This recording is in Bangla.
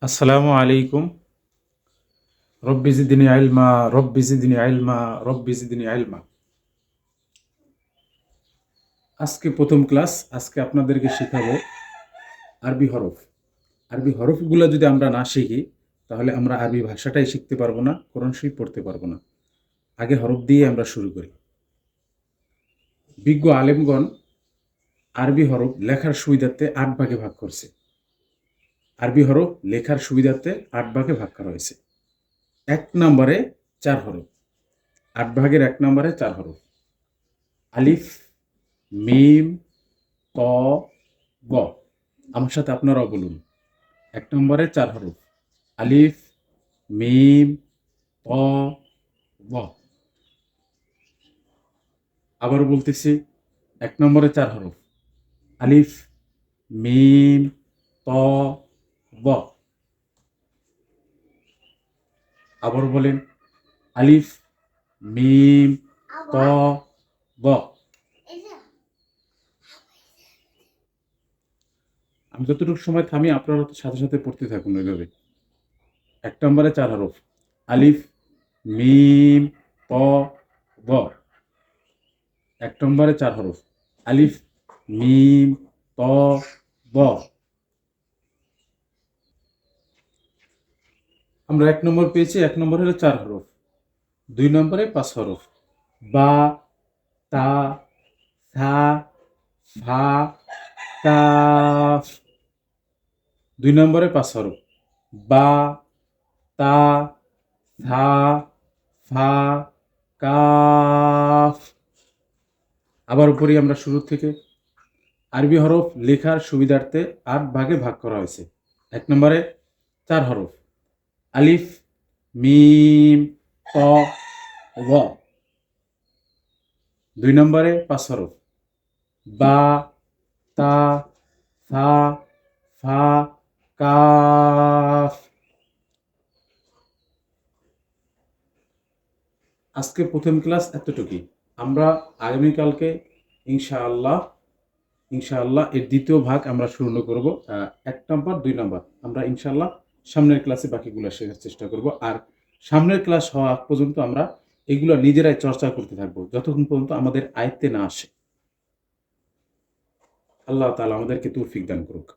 আসসালামু আলাইকুম। রব্বি জিদনি ইলমা, রব্বি জিদনি ইলমা, রব্বি জিদনি ইলমা। আজকে প্রথম ক্লাস। আজকে আপনাদেরকে শেখাবো আরবি হরফ। আরবি হরফগুলো যদি আমরা না শিখি তাহলে আমরা আরবি ভাষাটাই শিখতে পারবো না, কোরআন শরীফ পড়তে পারবো না। আগে হরফ দিয়ে আমরা শুরু করি। বিজ্ঞ আলেমগণ আরবি হরফ লেখার সুবিধার্থে ৮ ভাগে ভাগ করছে। আরবি হরফ লেখার সুবিধার্থে ৮ ভাগে ভাগ করা হয়েছে। ১ নম্বরে ৪ হরফ। ৮ ভাগের ১ নম্বরে ৪ হরফ। আলিফ, মিম, ত, গ। আমার সাথে আপনারাও বলুন। ১ নম্বরে ৪ হরফ। আলিফ, মিম, ত, গ। আবারও বলতেছি, ১ নম্বরে ৪ হরফ। আলিফ, মিম, ত, গ। আবারও বলেন, আলিফ, মিম, ত, গ। আমি যতটুকু সময় থামি আপনারা তো সাথে সাথে পড়তে থাকুন ওইভাবে। ১ নম্বরে ৪ হরফ। আলিফ, মিম, ত, গ। ১ নম্বরে ৪ হরফ। আলিফ, মিম, ত, গ। আমরা ১ নম্বর পেয়েছি। ১ নম্বর হলো ৪ হরফ। ২ নম্বরে ৫ হরফ। বা, তা, সা, ফা, কাফ। ২ নম্বরে ৫ হরফ। বা, তা, সা, ফা, কাফ। আবার উপরে আমরা শুরু থেকে। আরবি হরফ লেখার সুবিধার্থে ৮ ভাগে ভাগ করা হয়েছে। ১ নম্বরে ৪ হরফ। আলিফ, মিম, ত, গ। ২ নম্বরে ৫ হরফ। বা, তা, সা, ফা, কাফ। আজকে প্রথম ক্লাস এতটুকুই। আমরা আগামীকালকে ইনশাআল্লাহ ইনশাআল্লাহ এর দ্বিতীয় ভাগ আমরা শুরু করব। ১ নম্বর, ২ নম্বর আমরা ইনশাআল্লাহ সামনের ক্লাসে বাকিগুলো শেখার চেষ্টা করব। আর সামনের ক্লাস হওয়া আগ পর্যন্ত আমরা এগুলো নিজেরাই চর্চা করতে থাকবো যতক্ষণ পর্যন্ত আমাদের আয়ত্তে না আসে। আল্লাহ তাআলা আমাদেরকে তৌফিক দান করুক।